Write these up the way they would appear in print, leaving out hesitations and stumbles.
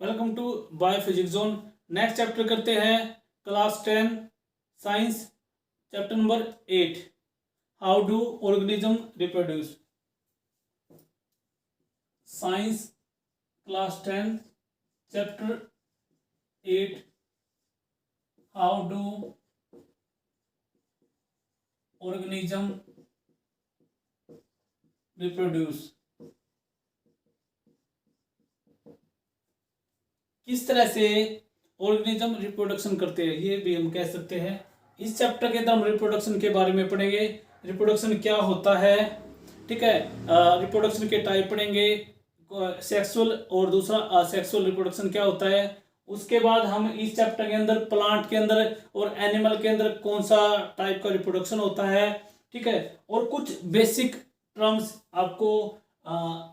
Welcome to biophysics zone. Next chapter करते हैं class 10 science, chapter number 8, how do organism reproduce. Science class 10 chapter 8, how do organism reproduce. किस तरह से organism reproduction करते हैं ये भी हम कह सकते हैं। इस चैप्टर के अंदर हम रिप्रोडक्शन के बारे में पढ़ेंगे, रिप्रोडक्शन क्या होता है, ठीक है। रिप्रोडक्शन के टाइप पढ़ेंगे, सेक्सुअल और दूसरा असेक्सुअल रिप्रोडक्शन क्या होता है। उसके बाद हम इस चैप्टर के अंदर प्लांट के अंदर और एनिमल के अंदर कौन सा टाइप का रिप्रोडक्शन होता है, ठीक है। और कुछ बेसिक टर्म्स आपको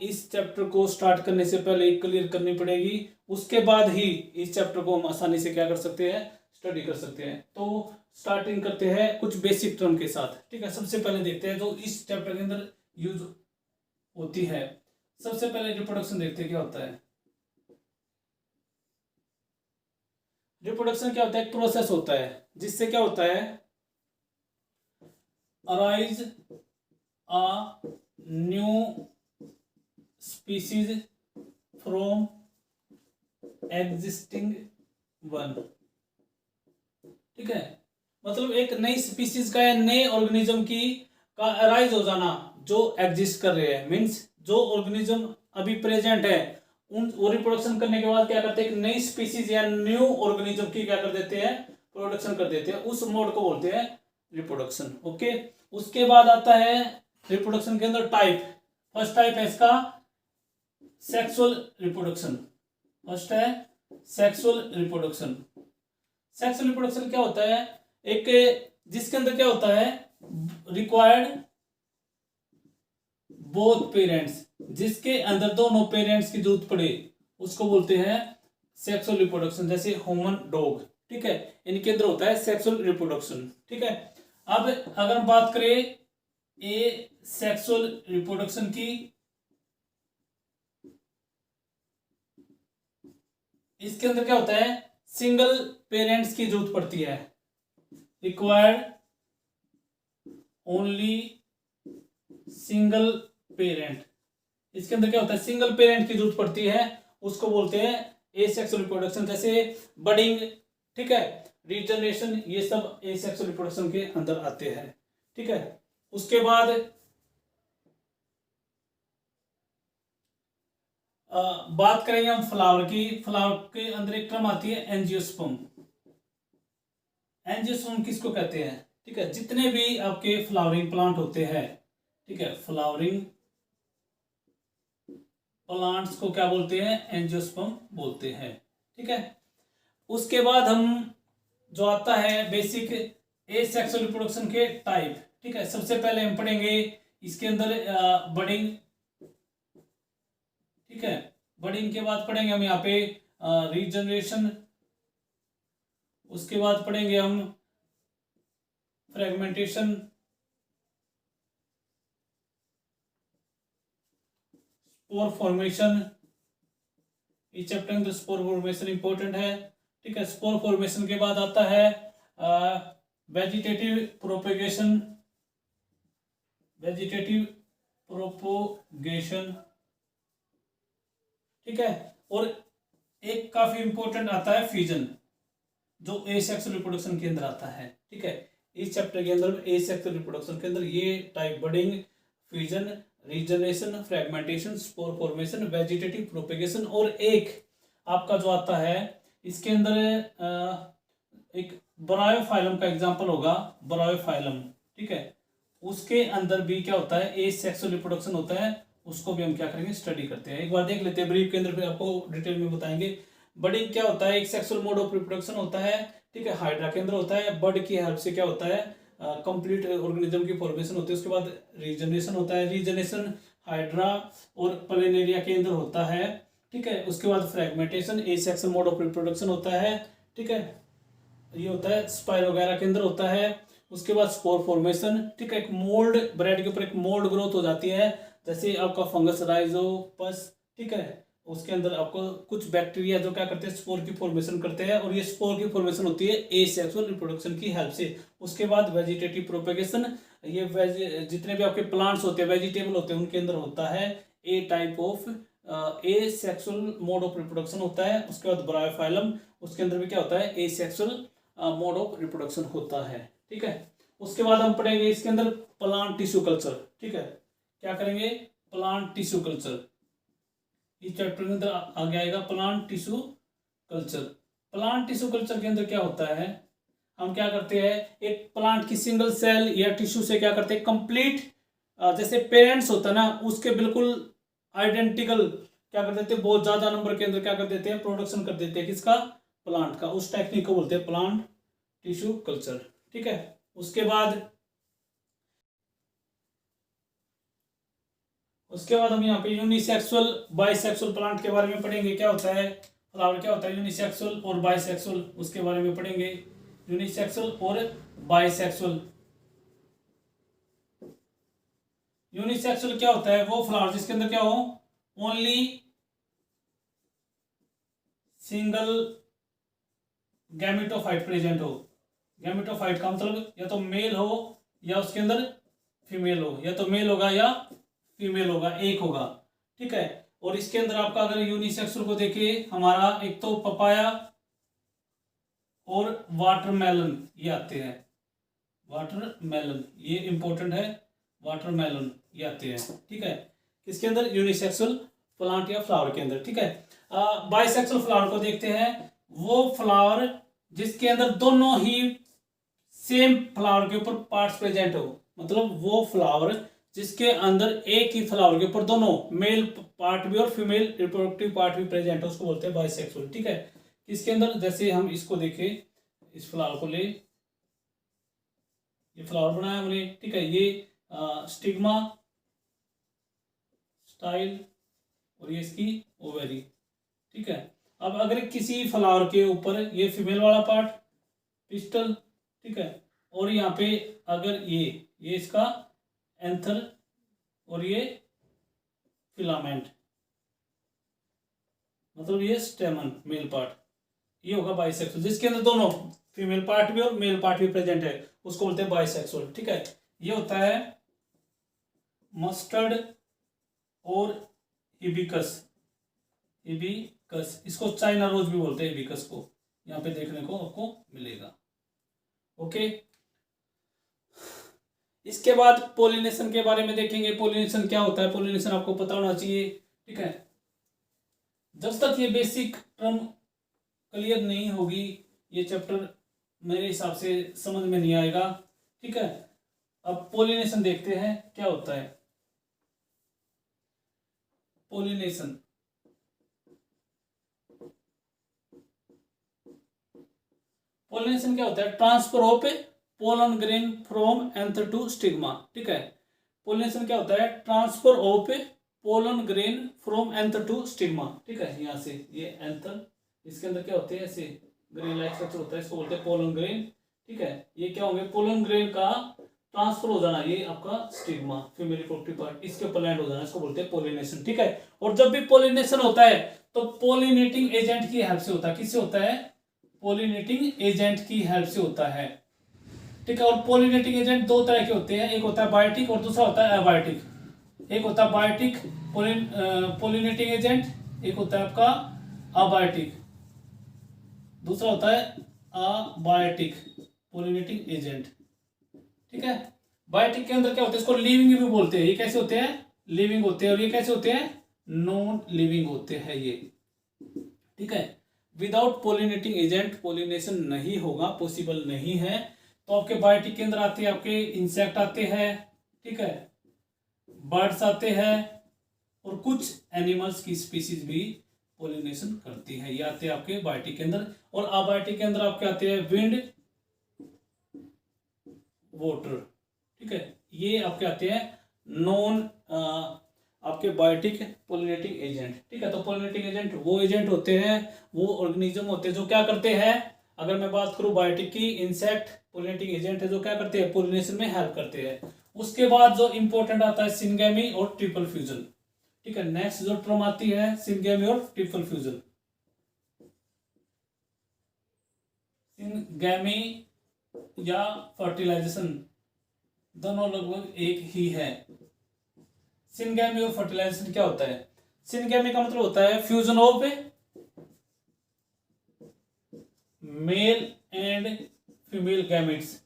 इस चैप्टर को स्टार्ट करने से पहले क्लियर करनी पड़ेगी। उसके बाद ही इस चैप्टर को हम आसानी से क्या कर सकते हैं, स्टडी कर सकते हैं। तो स्टार्टिंग करते हैं कुछ बेसिक टर्म के साथ, ठीक है। सबसे पहले देखते हैं जो इस चैप्टर के अंदर यूज होती है। सबसे पहले रिप्रोडक्शन देखते हैं क्या होता है। रिप्रोडक्शन क्या होता है, एक प्रोसेस होता है जिससे क्या होता है, arise a new species from existing one, ठीक है। मतलब एक नई स्पीसीज का या नए ऑर्गेनिज्म की का अराइज हो जाना जो एग्जिस्ट कर रहे हैं, मींस जो ऑर्गेनिज्म अभी प्रेजेंट है उन वो रिप्रोडक्शन करने के बाद क्या करते हैं, एक नई स्पीसीज या न्यू ऑर्गेनिज्म की क्या कर देते हैं, प्रोडक्शन कर देते हैं। उस मोड को बोलते हैं रिप्रोडक्शन, ओके। उसके बाद आता है रिप्रोडक्शन के अंदर टाइप। फर्स्ट टाइप है इसका सेक्सुअल रिप्रोडक्शन। फर्स्ट है सेक्सुअल रिप्रोडक्शन। सेक्सुअल रिप्रोडक्शन क्या होता है, एक जिसके अंदर क्या होता है, रिक्वायर्ड बोथ पेरेंट्स, जिसके अंदर दोनों पेरेंट्स की जरूरत पड़े उसको बोलते हैं सेक्सुअल रिप्रोडक्शन। जैसे ह्यूमन डॉग, ठीक है, इनके अंदर होता है सेक्सुअल रिप्रोडक्शन, ठीक है। अब अगर हम बात करें ए सेक्सुअल रिप्रोडक्शन की, इसके अंदर क्या होता है, सिंगल पेरेंट्स की जरूरत पड़ती है, रिक्वायर्ड ओनली सिंगल पेरेंट। इसके अंदर क्या होता है, सिंगल पेरेंट की जरूरत पड़ती है, उसको बोलते हैं एसेक्सुअल रिप्रोडक्शन। जैसे बडिंग, ठीक है, रीजनरेशन, ये सब एसेक्सुअल रिप्रोडक्शन के अंदर आते हैं, ठीक है। उसके बाद बात करेंगे हम फ्लावर की। फ्लावर के अंदर एक टर्म आती है एंजियोस्पर्म। एंजियोस्पर्म किसको कहते हैं, ठीक है, जितने भी आपके फ्लावरिंग प्लांट होते हैं, ठीक है, फ्लावरिंग प्लांट्स को क्या बोलते हैं, एंजियोस्पर्म बोलते हैं, ठीक है। उसके बाद हम जो आता है बेसिक एसेक्सुअल रिप्रोडक्शन के टाइप, ठीक है। सबसे पहले हम पढ़ेंगे इसके अंदर बडिंग, ठीक है। बडिंग के बाद पढ़ेंगे हम यहाँ पे रीजनरेशन। उसके बाद पढ़ेंगे हम फ्रेगमेंटेशन, स्पोर फॉर्मेशन। इस चैप्टर में स्पोर फॉर्मेशन इंपॉर्टेंट है, ठीक है। स्पोर फॉर्मेशन के बाद आता है वेजिटेटिव प्रोपेगेशन, वेजिटेटिव प्रोपोगेशन, ठीक है। और एक काफी इंपॉर्टेंट आता है फ्यूजन, जो एसेक्सुअल रिप्रोडक्शन के अंदर आता है, ठीक है। इस चैप्टर के अंदर एसेक्सुअल रिप्रोडक्शन के अंदर ये type budding, fusion, regeneration, fragmentation, spore formation, vegetative propagation, और एक आपका जो आता है इसके अंदर एक ब्रायोफाइलम का एग्जांपल होगा, ब्रायोफाइलम, ठीक है। उसके अंदर भी क्या होता है, एसेक्सुअल रिप्रोडक्शन होता है, उसको भी हम क्या करेंगे, स्टडी करते हैं। एक बार देख लेते हैं ब्रीफ के अंदर, फिर आपको डिटेल में बताएंगे। बडिंग क्या होता है, एक सेक्सुअल मोड ऑफ रिप्रोडक्शन होता है, ठीक है, हाइड्रा के अंदर होता है। बड की हेल्प से क्या होता है, कंप्लीट ऑर्गेनिज्म की फॉर्मेशन होती है। उसके बाद रीजनरेशन होता है, रीजनरेशन हाइड्रा और प्लेनेरिया के अंदर होता है, ठीक है। उसके बाद fragmentation asexual mode of reproduction होता है, ठीक है, ये होता है स्पाइरोगैरा के अंदर होता है। उसके बाद स्पोर फॉर्मेशन, ठीक है, एक मोल्ड, ब्रेड के ऊपर एक मोल्ड ग्रोथ हो जाती है, जैसे आपका फंगस राइजोपस, ठीक है। उसके अंदर आपको कुछ बैक्टीरिया जो क्या करते हैं, स्पोर की फॉर्मेशन करते हैं, और ये स्पोर की फॉर्मेशन होती है एसेक्सुअल रिप्रोडक्शन की हेल्प से। उसके बाद वेजिटेटिव प्रोपेगेशन, ये जितने भी आपके प्लांट्स होते हैं, वेजिटेबल होते हैं, उनके अंदर होता है a type of asexual mode of reproduction होता है। उसके बाद ब्रायोफाइलम, उसके अंदर भी क्या होता है, एसेक्सुअल मोड ऑफ रिप्रोडक्शन होता है। ठीक है, उसके बाद हम पढ़ेंगे इसके अंदर प्लांट टिश्यू कल्चर। ठीक है, क्या करेंगे, प्लांट टिश्यू कल्चर। इस चैप्टर के अंदर आगे आएगा plant tissue culture. Plant tissue culture के अंदर क्या होता है, हम क्या करते हैं, एक प्लांट की सिंगल सेल या टिश्यू से क्या करते हैं, कंप्लीट जैसे पेरेंट्स होता है ना, उसके बिल्कुल आइडेंटिकल क्या कर देते हैं, बहुत ज्यादा नंबर के अंदर क्या कर देते हैं, प्रोडक्शन कर देते हैं, किसका, प्लांट का। उस टेक्निक को बोलते हैं प्लांट टिश्यू कल्चर। ठीक है, उसके बाद हम यहाँ पे यूनिसेक्सुअल बाइसेक्सुअल प्लांट के बारे में पढ़ेंगे। क्या होता है फ्लावर, क्या होता है यूनिसेक्सुअल और बाइसेक्सुअल, उसके बारे में पढ़ेंगे। यूनिसेक्सुअल और बाइसेक्सुअल। यूनिसेक्सुअल क्या होता है, वो फ्लावर जिसके अंदर क्या हो, ओनली सिंगल गैमेटोफाइट प्रेजेंट हो। गैमेटोफाइट का मतलब या तो मेल हो या उसके अंदर फीमेल हो, या तो मेल होगा या फीमेल होगा, एक होगा। ठीक है, और इसके अंदर आपका अगर यूनिसेक्सुअल को देखें, हमारा एक तो पपाया और वाटरमेलन ये आते हैं। वाटरमेलन ये इंपॉर्टेंट है, वाटरमेलन ये आते हैं। ठीक है, किसके अंदर, यूनिसेक्सुअल प्लांट या फ्लावर के अंदर। ठीक है, बाइसेक्सुअल फ्लावर को देखते हैं, वो फ्लावर जिसके अंदर दोनों ही सेम फ्लावर के ऊपर पार्ट्स प्रेजेंट हो, मतलब वो फ्लावर जिसके अंदर एक ही फ्लावर के ऊपर दोनों मेल पार्ट भी और फीमेल रिप्रोडक्टिव पार्ट भी प्रेजेंट है, उसको बोलते हैं बाइसेक्सुअल। ठीक है, इसके अंदर जैसे हम इसको देखें, इस फ्लावर को ले, ये फ्लावर बनाया हमने। ठीक है, ये स्टिग्मा, स्टाइल, और ये इसकी ओवेरी। ठीक है, अब अगर किसी फ्लावर के ऊपर ये फीमेल वाला पार्ट पिस्टल, ठीक है, और यहाँ पे अगर ये इसका एंथर और ये फिलामेंट, मतलब ये स्टेमन मेल पार्ट, ये होगा बाइसेक्सुअल। जिसके अंदर दोनों फीमेल पार्ट भी और मेल पार्ट भी प्रेजेंट है, उसको बोलते हैं बाइसेक्सुअल। ठीक है, ये होता है मस्टर्ड और हिबिकस। हिबिकस, इसको चाइना रोज भी बोलते हैं, हिबिकस को, यहाँ पे देखने को आपको मिलेगा। ओके, इसके बाद पोलिनेशन के बारे में देखेंगे। पोलिनेशन क्या होता है, पोलिनेशन आपको पता होना चाहिए। ठीक है, जब तक ये बेसिक टर्म क्लियर नहीं होगी, ये चैप्टर मेरे हिसाब से समझ में नहीं आएगा। ठीक है, अब पोलिनेशन देखते हैं क्या होता है। पोलिनेशन, पोलिनेशन क्या होता है, transfer of pollen grain from anther to stigma. ठीक है, पोलिनेशन क्या होता है, transfer of pollen grain from anther to stigma. ठीक है, यहाँ से ये एंथर, इसके अंदर क्या होते हैं, ऐसे ग्रेन लाइक स्ट्रक्चर होता है, इसको बोलते हैं पोलन ग्रेन। ठीक है, ये क्या होंगे, पोलन ग्रेन का ट्रांसफर हो जाना, ये आपका स्टिग्मा फीमेल रिप्रोडक्टिव पार्ट, इसके ऊपर लैंड हो जाना, इसको बोलते हैं पोलिनेशन। ठीक है, और जब भी पोलिनेशन होता है तो पोलिनेटिंग एजेंट की हेल्प से होता है। किससे होता है, पोलिनेटिंग एजेंट की हेल्प से होता है। ठीक है, और पोलिनेटिंग एजेंट दो तरह के होते हैं, एक होता है बायोटिक और दूसरा होता है अबायोटिक। एक होता है बायोटिक पोलिनेटिंग एजेंट, एक होता है आपका अबायोटिक, दूसरा होता है अबायोटिक पोलिनेटिंग एजेंट। ठीक है, बायोटिक के अंदर क्या होता है, इसको लिविंग भी बोलते हैं। ये कैसे होते हैं, लिविंग होते हैं, और ये कैसे होते हैं, नॉन लिविंग होते हैं ये। ठीक है, विदाउट पोलिनेटिंग एजेंट पोलिनेशन नहीं होगा, पॉसिबल नहीं है। तो आपके बायोटिक के अंदर आते हैं आपके इंसेक्ट आते हैं, ठीक है, बर्ड्स आते हैं, और कुछ एनिमल्स की स्पीसीज भी पोलिनेशन करती है, ये आते हैं आपके बायोटिक के अंदर। और अबायोटिक के अंदर आपके आते हैं विंड, वाटर। ठीक है, ये आपके आते हैं नॉन आपके बायोटिक पोलिनेटिंग एजेंट। ठीक है, तो पोलिनेटिंग एजेंट वो एजेंट होते हैं, वो ऑर्गेनिज्म होते हैं जो क्या करते हैं, अगर मैं बात करूं बायोटिक की, इंसेक्ट पोलिनेटिंग एजेंट है जो क्या करते हैं, पोलिनेशन में हेल्प करते हैं। उसके बाद जो इंपॉर्टेंट आता है सिंगेमी और ट्रिपल फ्यूजन। ठीक है। नेक्स्ट जो टर्म आती है सिनगेमी और ट्रिपल फ्यूजन। सिनगेमी या फर्टिलाइजेशन दोनों लगभग एक ही है। सिनगेमी और फर्टिलाइजेशन क्या होता है? सिनगेमी का मतलब होता है fusion of male and female gametes.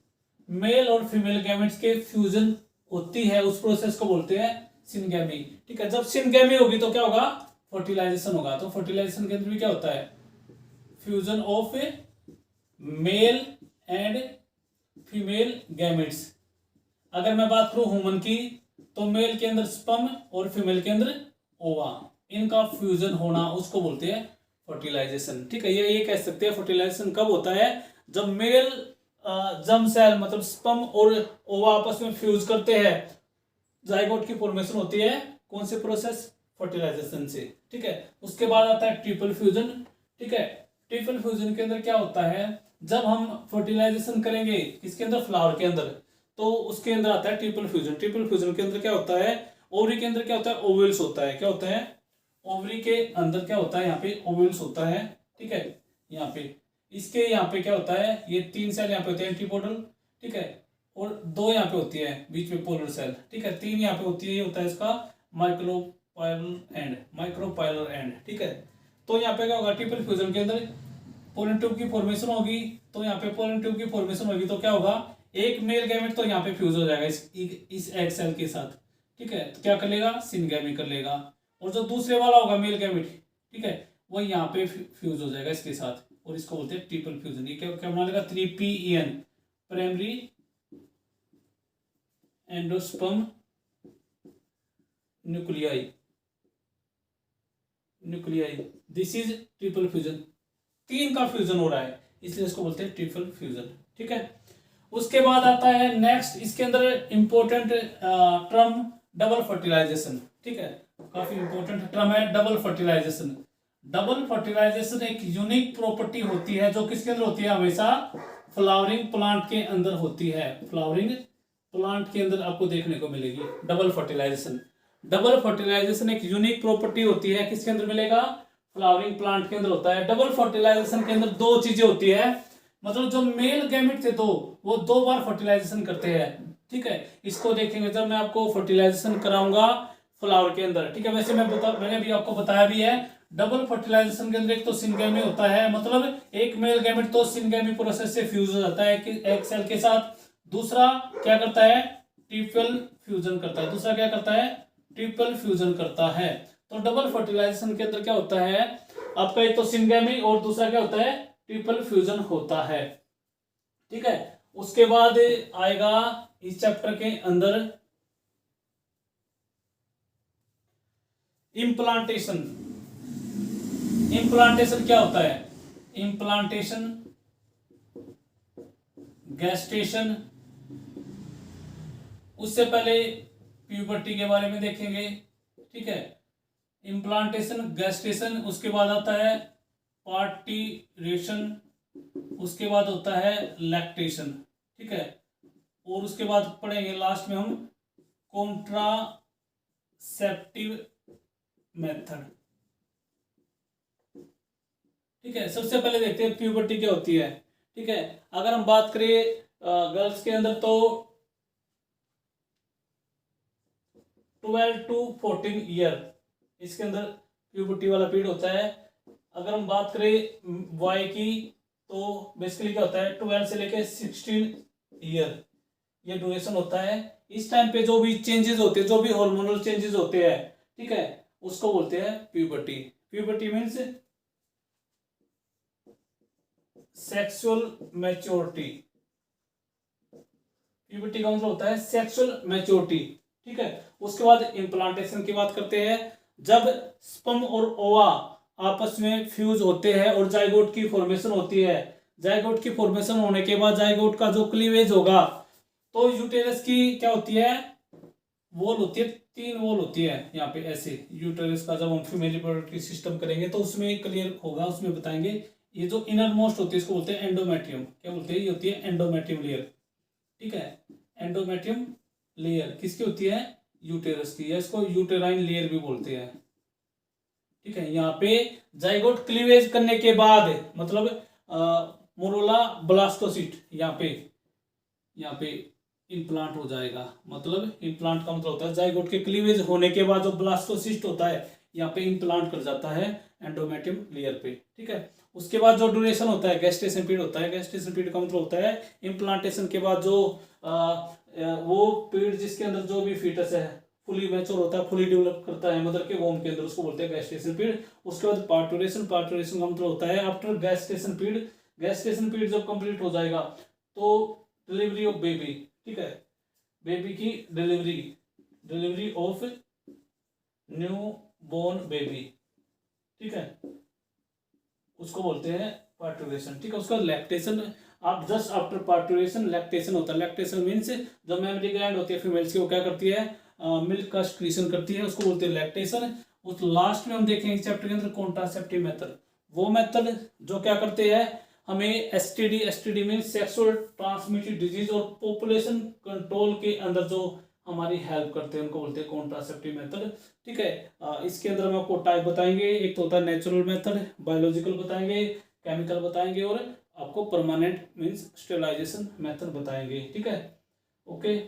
Male और फीमेल गैमेट्स के फ्यूजन होती है, उस प्रोसेस को बोलते हैं सिनगेमी। ठीक है, जब सिनगेमी होगी तो क्या होगा? फर्टिलाइजेशन होगा। तो फर्टिलाइजेशन के अंदर भी क्या होता है? Fusion of male and female gametes. अगर मैं बात करूं ह्यूमन की, तो मेल के अंदर स्पर्म और फीमेल के अंदर ओवा, इनका फ्यूजन होना उसको बोलते हैं फर्टिलाइजेशन। ठीक है, ये कह सकते हैं फर्टिलाइजेशन कब होता है? जब मेल जर्म सेल मतलब स्पर्म और ओवा आपस में फ्यूज करते हैं, जाइगोट की फॉर्मेशन होती है। कौन से प्रोसेस? फर्टिलाइजेशन से। ठीक है, उसके बाद आता है ट्रिपल फ्यूजन। ठीक है, ट्रिपल फ्यूजन के अंदर क्या होता है? जब हम फर्टिलाइजेशन करेंगे किसके अंदर? फ्लावर के अंदर, तो उसके अंदर आता है ट्रिपल फ्यूजन। ट्रिपल फ्यूजन के अंदर क्या होता है? ओवरी के अंदर क्या होता है? ओवल्स होता है। क्या होता है? ओवरी के अंदर क्या होता है? यहाँ पे ओवल्स होता है। ठीक है, यहाँ पे इसके यहाँ पे क्या होता है? ये 3 सेल यहाँ पे होते हैं एंटीपोडल। ठीक है, और 2 यहाँ पे होती है बीच में पोलर सेल। ठीक है, 3 यहाँ पे होती है। ये होता है इसका माइक्रोपाइलर एंड। ठीक है, तो यहाँ पे क्या होगा? ट्रिपल फ्यूजन के अंदर पोलन ट्यूब की फॉर्मेशन होगी। तो यहाँ पे पोलन ट्यूब की फॉर्मेशन होगी तो क्या होगा? एक मेल गैमेट तो यहाँ पे फ्यूज हो जाएगा इस एग सेल के साथ। ठीक है, तो क्या कर लेगा? सिनगेमी कर लेगा। और जो दूसरे वाला होगा मेल गैमेट, ठीक है, वो यहाँ पे फ्यूज हो जाएगा इसके साथ, और इसको बोलते हैं ट्रिपल फ्यूजन। ये क्या बना लेगा? 3PEN, primary endosperm nuclei. This is triple fusion. 3 का फ्यूजन हो रहा है, इसलिए इसको बोलते हैं ट्रिपल फ्यूजन। ठीक है, उसके बाद आता है नेक्स्ट, इसके अंदर इंपॉर्टेंट टर्म डबल फर्टिलाइजेशन। ठीक है, काफी इंपॉर्टेंट टर्म है डबल फर्टिलाइजेशन। डबल फर्टिलाइजेशन एक यूनिक प्रॉपर्टी होती है जो किसके अंदर होती है? हमेशा फ्लावरिंग प्लांट के अंदर होती है। फ्लावरिंग प्लांट के अंदर आपको देखने को मिलेगी डबल फर्टिलाइजेशन। डबल फर्टिलाइजेशन एक यूनिक प्रॉपर्टी होती है, किसके अंदर मिलेगा? फ्लावरिंग प्लांट के अंदर होता है। डबल फर्टिलाइजेशन के अंदर 2 चीजें होती है, मतलब जो मेल गैमेट थे वो 2 बार फर्टिलाइजेशन करते हैं। ठीक है, इसको देखेंगे जब मैं आपको फर्टिलाइजेशन कराऊंगा फ्लावर के अंदर। ठीक है, वैसे मैंने भी आपको बताया भी है, डबल फर्टिलाइजेशन के अंदर एक तो सिनगेमी होता है, मतलब एक मेल गैमेट तो सिनगेमी प्रोसेस से फ्यूज हो जाता है एक सेल के साथ। दूसरा क्या करता है? ट्रिपल फ्यूजन करता है। दूसरा क्या करता है? ट्रिपल फ्यूजन करता है। तो डबल फर्टिलाइजेशन के अंदर क्या होता है? आपका एक तो सिनगेमी और दूसरा क्या होता है? ट्रिपल फ्यूजन होता है। ठीक है, उसके बाद आएगा इस चैप्टर के अंदर इम्प्लांटेशन। इम्प्लांटेशन क्या होता है? इम्प्लांटेशन, गैस्टेशन, उससे पहले प्यूबर्टी के बारे में देखेंगे। ठीक है, इम्प्लांटेशन, गैस्टेशन, उसके बाद आता है पार्टीरेशन, उसके बाद होता है लैक्टेशन। ठीक है, और उसके बाद पढ़ेंगे लास्ट में हम कॉन्ट्रासेप्टिव मेथड। ठीक है, सबसे पहले देखते हैं प्यूबर्टी क्या होती है। ठीक है, अगर हम बात करें गर्ल्स के अंदर तो 12 to 14 ईयर इसके अंदर प्यूबर्टी वाला पीरियड होता है। अगर हम बात करें बॉय की तो बेसिकली क्या होता है? 12 से लेके 16 ईयर ये ड्यूरेशन होता है। इस टाइम पे जो भी चेंजेस होते हैं, जो भी हार्मोनल चेंजेस होते हैं, ठीक है, उसको बोलते हैं puberty. Puberty means sexual maturity. Puberty का मतलब होता है सेक्सुअल मैच्योरिटी। ठीक है, उसके बाद इम्प्लांटेशन की बात करते हैं। जब स्पर्म और ओवा आपस में फ्यूज होते हैं और जाइगोट की फॉर्मेशन होती है। जाइगोट की फॉर्मेशन होने के बाद जाइगोट का जो क्लीवेज होगा, तो यूटेरस की क्या होती है? वॉल होती है, 3 वॉल होती है यहाँ पे ऐसे। यूटेरस का जब हम फीमेल रिप्रोडक्टिव सिस्टम करेंगे तो उसमें क्लियर होगा, उसमें बताएंगे। ये जो इनर मोस्ट होती है इसको बोलते हैं एंडोमेट्रियम। क्या बोलते हैं? ये होती है एंडोमेट्रियम लेयर। ठीक है, एंडोमेट्रियम लेयर किसकी होती है? यूटेरस की, या इसको यूटेराइन लेयर भी बोलते हैं। ठीक है, यहाँ पे जाइगोट क्लीवेज करने के बाद मतलब मोरोला ब्लास्टोसिस्ट यहाँ पे इम्प्लांट हो जाएगा। मतलब इम्प्लांट का मतलब होता है जाइगोट के क्लीवेज होने के बाद जो ब्लास्टोसिस्ट होता है यहाँ पे इम्प्लांट कर जाता है एंडोमेट्रियम लेयर पे। ठीक है, उसके बाद जो ड्यूरेशन होता है गेस्टेशन पीरियड होता है। गेस्टेशन पीरियड का मतलब होता है इम्प्लांटेशन के बाद जो वो पीरियड जिसके अंदर जो भी फीटस है फुली मैच्योर होता है, फुली डेवलप करता है मदर के वोम के अंदर, उसको बोलते हैं गेस्टेशन पीरियड। उसके बाद पार्टुरेशन का मतलब होता है after gestation period. Gestation period जब कंप्लीट हो जाएगा तो डिलीवरी ऑफ बेबी। ठीक है, बेबी की delivery of newborn baby. ठीक है, उसको बोलते हैं पार्टुरेशन। ठीक है, उसका लैक्टेशन, आप जस्ट आफ्टर पार्टुरेशन लैक्टेशन होता है। लैक्टेशन मीन्स जो मेमरी ग्लैंड होती है फीमेल्स की, वो क्या करती है, मिल्क का सक्रीशन करती है, उसको बोलते हैं लैक्टेशन। उस लास्ट में हम देखेंगे चैप्टर के अंदर कॉन्ट्रासेप्टिव मेथड, वो मेथड जो क्या करते हैं हमें STD means sexual transmitted disease और पॉपुलेशन कंट्रोल के अंदर जो हमारी हेल्प करते हैं उनको बोलते हैं कॉन्ट्रासेप्टिव मेथड। ठीक है, इसके अंदर हम आपको टाइप बताएंगे, एक तो होता है नेचुरल मेथड, बायोलॉजिकल बताएंगे, केमिकल बताएंगे, और आपको परमानेंट मीन्स स्टेरिलाइजेशन मेथड बताएंगे। ठीक है, ओके।